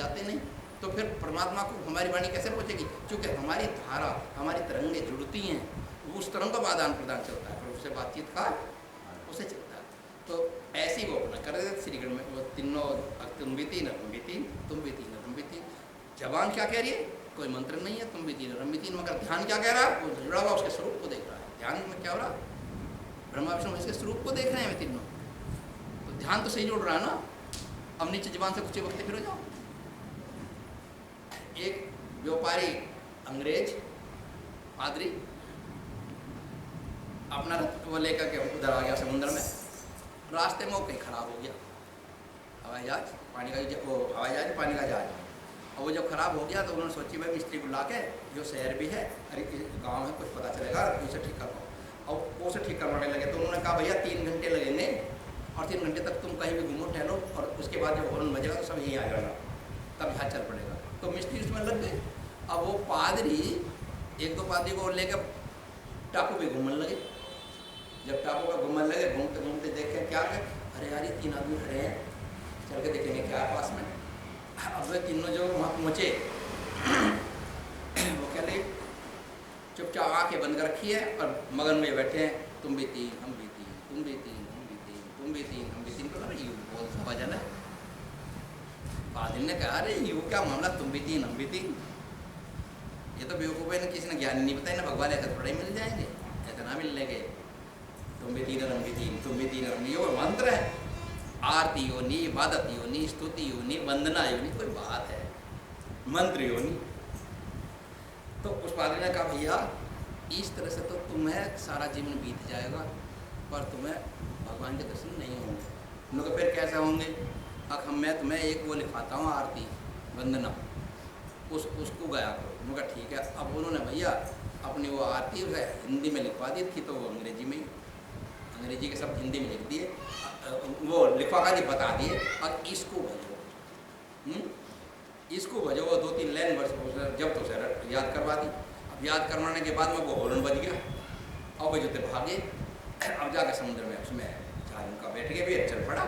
जाते नहीं, तो फिर परमात्मा को हमारी वाणी कैसे पहुँचेगी? क्योंकि हमारी धारा, हमारी तरंगें जुड़ती हैं, उस तरंग का आदान प्रदान चलता है, फिर उससे बातचीत का उसे चलता है। तो ऐसी वो अपना कर रहे थे श्रीगढ़ में, वो तीनों तुम भी तीन, हम भी तीन, तुम भी तीन, हम भी तीन। जबान क्या कह रही है? कोई मंत्र नहीं है, तुम भी तीन, हम भी तीन, मगर ध्यान क्या कह रहा है? वो जुड़ा हुआ उसके स्वरूप को देख रहा है। ध्यान में क्या हो रहा? ब्रह्मा विष्णु इसके स्वरूप को देख रहे हैं वे तीनों, तो ध्यान तो सही जुड़ रहा है ना। अब नीचे जबान से कुछ वक्त फिर हो जाओ। एक व्यापारी अंग्रेज पादरी अपना वो लेकर के उधर आ गया समुद्र में, रास्ते में वो कहीं खराब हो गया, हवाई जहाज पानी का, वो हवाई जहाज पानी का जहाज, और वो जब खराब हो गया तो उन्होंने सोची भाई मिस्त्री बुला के, जो शहर भी है, अरे गांव है, कुछ पता चलेगा, उसे ठीक कर पाओ। और वो उसे ठीक करवाने लगे, तो उन्होंने कहा भैया 3 घंटे लगेंगे, और 3 घंटे तक तुम कहीं भी घूमो टहलो, और उसके बाद जब हॉर्न बजेगा तो सब यहीं आ जाना, तब जहाज चल पड़ेगा। तो मिस्त्री उसमें लग गए। अब वो पादरी 1-2 पादरी को लेकर टापू पे घूमने लगे। जब टापू पर घूमने लगे, घूमते घूमते देखे क्या है, अरे यार ये 3 आदमी खड़े हैं, चल के देखेंगे क्या है पास में। अब वे तीनों जो वहाँ पहुँचे, वो कह रहे चुपचाप आँखें बंद कर रखी है और मगन में बैठे हैं, तुम भी तीन, हम भी तीन, तुम भी तीन, हम भी तीन, तुम भी तीन, हम भी तीन। तो ये बहुत सा वजन है। पादिल ने कहा अरे यू क्या मामला, तुम भी तीन, हम भी तीन, ये तो बेवकूफ़ है ना, किसी ने ज्ञान नहीं बताया ना, भगवान ऐसा थोड़ा ही मिल जाएंगे, ऐसा ना मिलने के। तुम भी तीन और हम भी तीन, तुम भी तीन और हम भी, ये मंत्र है। आरती योनि, इबादत योनि, स्तुति योनि, वंदना योनि, कोई बात है, मंत्र योनि। तो उस पादरी ने कहा भैया इस तरह से तो तुम्हें सारा जीवन बीत जाएगा, पर तुम्हें भगवान के दर्शन नहीं होंगे। उन्होंने फिर कैसे होंगे? अब मैं तुम्हें एक वो लिखाता हूँ, आरती वंदना, उसको गाया करो। उन्होंने कहा ठीक है। अब उन्होंने भैया अपनी वो आरती है हिंदी में लिखवा दी थी, तो वो अंग्रेजी में, अंग्रेजी के शब्द हिंदी में लिख दिए, वो लिखवा कर बता दिए, और इसको भजो, इसको भजो। वो 2-3 लाइन वर्ष जब तो सर याद करवा दी। अब याद करवाने के बाद में वो हॉर्न बज गया, और वो जोते भागे। अब जाकर समुद्र में उसमें जहाज उनका बैठ गए, भी चल पड़ा।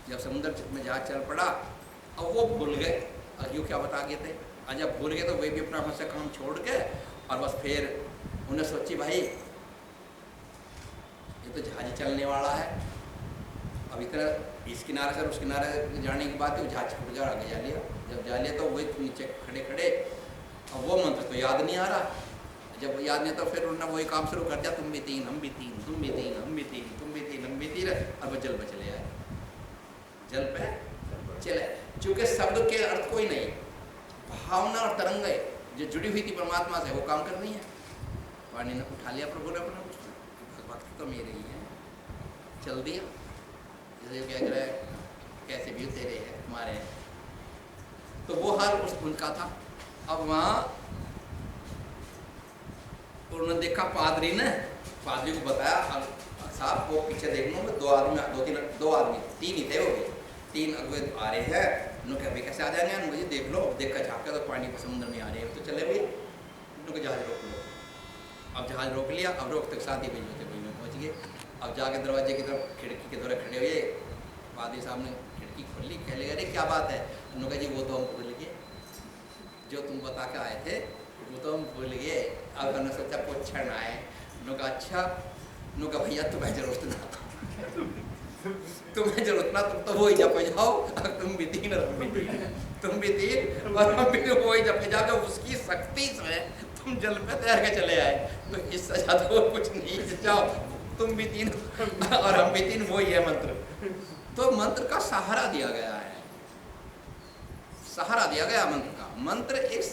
जब समुद्र में जहाज चल पड़ा, अब वो भूल गए और यूँ क्या बता गए थे। और जब भूल गए तो वे भी अपना मुझसे काम छोड़ के, और बस फिर उन्हें सोची भाई ये तो जहाज चलने वाला है, अब इतना इस किनारे से उस किनारे जाने के बाद तो जहाज छूट गया, आगे जा लिया। जब जा लिया तो वही नीचे खड़े खड़े, अब वो मंत्र तो याद नहीं आ रहा। जब याद नहीं तो फिर उन्होंने वही काम शुरू कर दिया, तुम भी तीन, हम भी तीन, तुम भी तीन, हम भी तीन, तुम भी तीन, हम भी तीन। अब वो जल पे चले आए, जल पे चले, चूँकि शब्द के अर्थ कोई नहीं, भावना और तरंगे जो जुड़ी हुई थी परमात्मा से, वो काम कर रही है। पानी ने उठा लिया प्रभु ने अपना, भक्त तो मेरे ही है, चल दिया। जैसे क्या कह रहा है, कैसे भी तेरे हैं हमारे हैं। तो वो हाल उस उनका था। अब वहाँ उन्होंने देखा, पादरी ने पादरी को बताया, साहब वो पीछे देख लो, 2 आदमी, 2 आदमी 3 ही थे, वो भी 3 अगुए आ रहे हैं। उन्होंने कहा कैसे आ जाएंगे? मुझे देख लो, देख कर झाँका तो पानी के समुद्र में आ रहे हैं, तो चले भाई, उन्होंने जहाज रोक लो। अब जहाज रोक लिया, अब रोक तक साथ ही भाई होते भाई में पहुँच गए। अब जाके दरवाजे की तरफ खिड़की के द्वारा खड़े हुए, पादरी साहब ने खिड़की खोल ली, कह लगे अरे क्या बात है? उन्होंने कहा जी वो तो हम भूल गए, जो तुम बता के आए थे वो तो हम भूल गए। अब हमने सोचा पूछन आए। उन्होंने कहा अच्छा। उन्होंने कहा भैया तुम्हें जरूरत ना, तुम्हें जरूरत ना, तुम तो वही जप जाओ, तुम भी तीन, तुम भी तीन और हम भी वही जप जाओ, उसकी शक्ति से तुम जल पे तैर के चले आए। तो इससे ज्यादा और कुछ नहीं, जाओ तुम भी तीन और हम भी तीन, वही है मंत्र। तो मंत्र का सहारा दिया गया है, सहारा दिया गया मंत्र का। मंत्र एक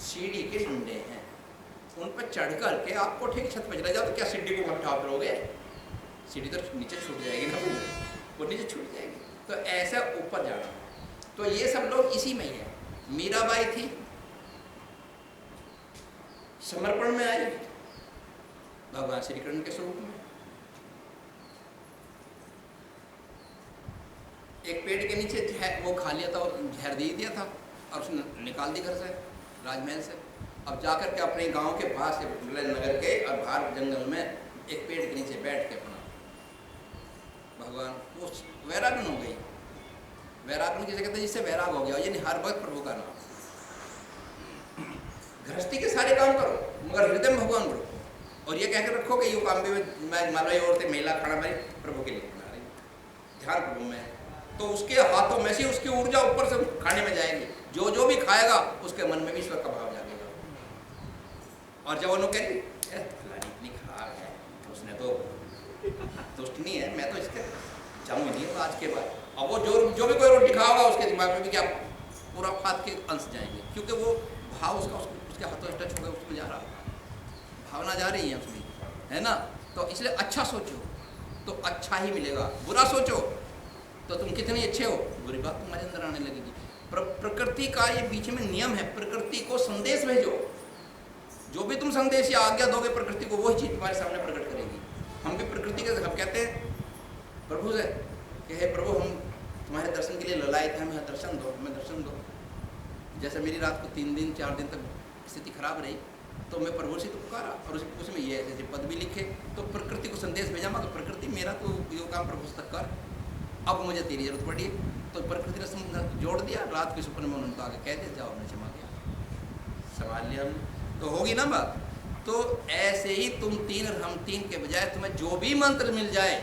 सीढ़ी के डंडे हैं, उन पर चढ़ करके आपको ठीक छत पर चले जाओ, तो क्या सीढ़ी को घंटा करोगे? सीढ़ी तो नीचे छूट जाएगी ना, वो नीचे छूट जाएगी। तो ऐसा ऊपर जाना। तो ये सब लोग इसी में ही है। मीराबाई थी, समर्पण में आई भगवान श्री कृष्ण के स्वरूप में। एक पेड़ के नीचे वो खा लिया था, जहर दे दिया था, और उसने निकाल दी घर से, राजमहल से। अब जाकर के अपने गांव के पास नगर के और बाहर जंगल में एक पेड़ के नीचे बैठ के अपना भगवान वो वैरागन हो गई। वैराग्य किसे कहते हैं? जिससे वैराग हो गया, यानी हर वक्त प्रभु का नाम। गृहस्थी के सारे काम करो मगर हृदय में भगवान को रखो, और ये कहकर रखो कि ये काम भी मैं मालवाई औरतें महिला खाना भाई प्रभु के लिए बना रही, ध्यान प्रभु में, तो उसके हाथों में से उसकी ऊर्जा ऊपर से खाने में जाएगी। जो जो भी खाएगा उसके मन में भी ईश्वर का भाव जागेगा। और जब उन्होंने कहेंगे इतनी खराब है, उसने तो तुष्ट नहीं है, मैं तो इसके जाऊँ नहीं तो आज के बाद। अब वो जो भी कोई रोटी खाओगा उसके दिमाग में भी क्या पूरा फात के अंश जाएंगे, क्योंकि वो भाव उसके हाथों से टच हो गया, उसमें जा रहा, भावना जा रही है उसमें, है ना। तो इसलिए अच्छा सोचो तो अच्छा ही मिलेगा, बुरा सोचो तो तुम कितने अच्छे हो, बुरी बात तुम्हारे अंदर आने लगेगी। प्रकृति का ये बीच में नियम है, प्रकृति को संदेश भेजो, जो भी तुम संदेश या आज्ञा दोगे प्रकृति को वही चीज तुम्हारे सामने प्रकट करेगी। हम भी प्रकृति के, हम कहते हैं प्रभु से कि हे प्रभु हम तुम्हारे दर्शन के लिए ललायत हैं, हमें दर्शन दो, हमें दर्शन दो। जैसे मेरी रात को 3 दिन 4 दिन तक स्थिति खराब रही तो मैं प्रभु से तो पुकारा, और उसमें ये ऐसे पद भी लिखे, तो प्रकृति को संदेश भेजा, मगर प्रकृति मेरा तो यो काम प्रभु तक कर, अब मुझे तेरी जरूरत पड़ी। तो प्रकृति ने जोड़ दिया, रात के सपने में उन्होंने आगे कह दिया, जाओ हमने क्षमा किया, संभाल लिया हमने, तो होगी ना बात। तो ऐसे ही तुम 3 और हम 3 के बजाय तुम्हें जो भी मंत्र मिल जाए,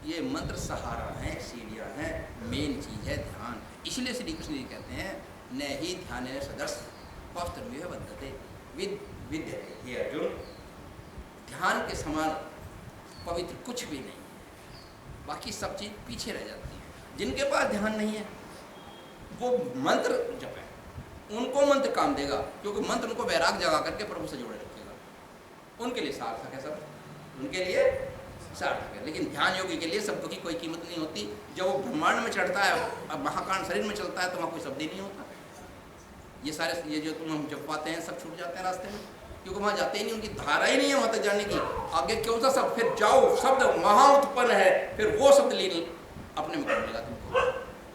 ये मंत्र सहारा है, सीढ़ियाँ हैं, मेन चीज है ध्यान। इसलिए श्री कृष्ण जी कहते हैं न ही ध्यान सदस्य पवित्र में बद्धते विद्य, हे अर्जुन ध्यान के समान पवित्र कुछ भी नहीं है, बाकी सब चीज पीछे रह जाती है। जिनके पास ध्यान नहीं है वो मंत्र जपे, उनको मंत्र काम देगा, क्योंकि मंत्र उनको वैराग जगा करके प्रभु से जोड़े रखेगा, उनके लिए सार्थक है सब, उनके लिए सार्थक है। लेकिन ध्यान योगी के लिए शब्दों की कोई कीमत नहीं होती। जब वो ब्रह्मांड में चढ़ता है, अब महाकांड शरीर में चलता है, तो वहाँ कोई शब्द ही नहीं होता। ये सारे ये जो तुम हम जब पाते हैं सब छूट जाते हैं रास्ते में, क्योंकि वहाँ जाते ही नहीं, उनकी धारा ही नहीं है वहाँ तक जाने की। आगे क्यों सा शब्द, फिर जाओ शब्द वहाँ उत्पन्न है, फिर वो शब्द लेने अपने में कर लेगा तुमको।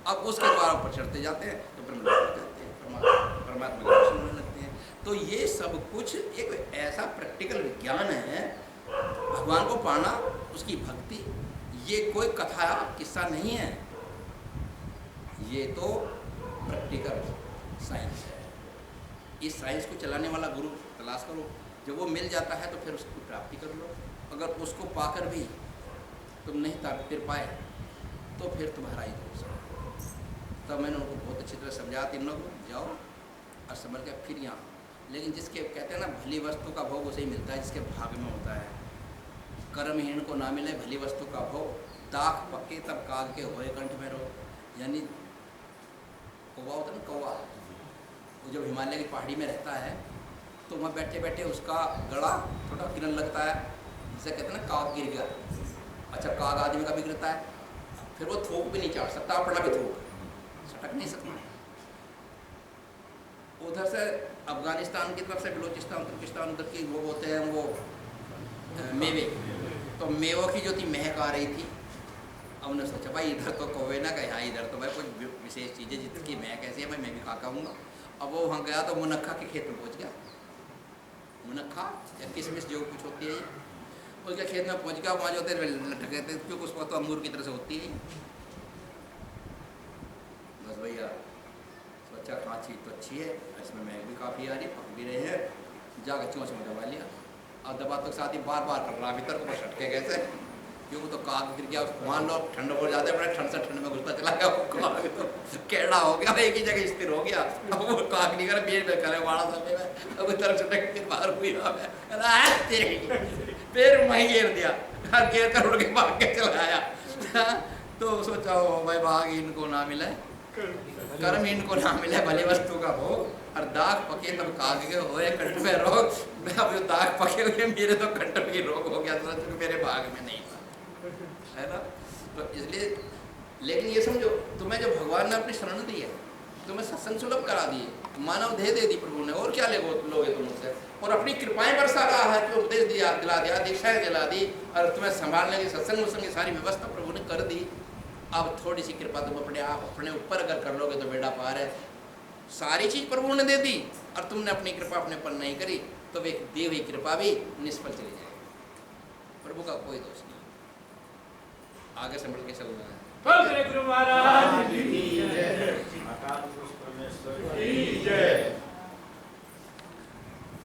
अब उसके द्वारा ऊपर चढ़ते जाते हैं तो ब्रह्म लोक जाते हैं, परमात्मा के दर्शन होने लगते हैं। तो ये सब कुछ एक ऐसा प्रैक्टिकल विज्ञान है, भगवान को पाना, उसकी भक्ति, ये कोई कथा किस्सा नहीं है, ये तो प्रैक्टिकल साइंस है। इस साइंस को चलाने वाला गुरु तलाश करो, जब वो मिल जाता है तो फिर उसकी प्राप्ति कर लो। अगर उसको पाकर भी तुम नहीं तर पाए तो फिर तुम्हारा ही दोष है। तब मैंने उनको बहुत अच्छी तरह समझा, तीनों को जाओ और समझ के फिर यहाँ। लेकिन जिसके कहते हैं ना भली वस्तु का भोग उसे ही मिलता है जिसके भाग में होता है। कर्महीन को ना मिले भली वस्तु का भोग, दाख पक्के तब काग के होए कंठ में रो। यानी कौवा होता है ना, कौवा, वो जब हिमालय की पहाड़ी में रहता है तो वहाँ बैठे बैठे उसका गला थोड़ा गिरने लगता है, जिसे कहते हैं ना काग गिर गया। अच्छा, काग आदमी का भी गिरता है, फिर वो थूक भी नहीं चाट सकता, अपना भी थूक सटक नहीं सकता। उधर से अफगानिस्तान की तरफ से बलूचिस्तान तुर्किस्तान उधर की वो होते हैं वो मेवे, तो मेवों की जो थी महक आ रही थी। अब उन्होंने सोचा भाई इधर तो कौवे ना गए, हाँ इधर तो भाई कोई विशेष चीज़ है जिसकी महक ऐसी है, भाई मैं भी खा खाऊंगा। अब वो वहाँ गया तो मुनक्खा के खेत में पहुँच गया, मुनक्खा या किशमिश जो कुछ होती है उसके खेत में पहुँच गया। वहाँ जो होते लटके थे, क्योंकि उसको तो अंगूर की तरह से होती है। बस भैया सोचा हाँ चीज़ तो अच्छी है, इसमें महक भी काफ़ी आ रही, पक भी रहे हैं, जाकर चोंच में दबा लिया। और दबा तो साथ ही बार बार कर रहा, भीतर को छटके कैसे, क्योंकि तो काग गिर गया। मान लो ठंड हो जाते हैं, बड़े ठंड से ठंड में घुसता चला गया, काग तो कैड़ा हो गया, एक ही जगह स्थिर हो गया। अब वो काग नहीं कर बेर में करे वाड़ा समय में, अब तरफ छटक फिर बाहर हुई फिर वहीं घेर दिया, घेर कर उड़ के भाग के चला आया। तो सोचा हो भाई भाग इनको ना मिले, कर्म इनको ना मिले भली वस्तु का भोग, और दाग पके तब काग के होए कंठ में रोग। अब जो दाग पके हुए मेरे तो कंठ में रोग हो गया, तो मेरे भाग में नहीं था, है ना। तो इसलिए, लेकिन ये समझो तुम्हें जो भगवान ने अपनी शरण दी है, तुम्हें सत्संग सुलभ करा दिए, मानव देह दे दी प्रभु ने, और क्या लोगे तुम उससे। और अपनी कृपाएं बरसा रहा है, तो उपदेश दिया, दिला दिया, दीक्षाएं दिला दी, और तुम्हें संभालने की सत्संग उत्संग की सारी व्यवस्था प्रभु ने कर दी। अब थोड़ी सी कृपा तुम अपने आप अपने ऊपर अगर कर लोगे तो बेड़ा पार है। सारी चीज प्रभु ने दे दी और तुमने अपनी कृपा अपने पर नहीं करी, तो वे दी हुई कृपा भी निष्फल चली जाएगी। प्रभु का कोई दोष नहीं, आगे से बढ़ के चलना है। बोल मेरे गुरु महाराज की जय।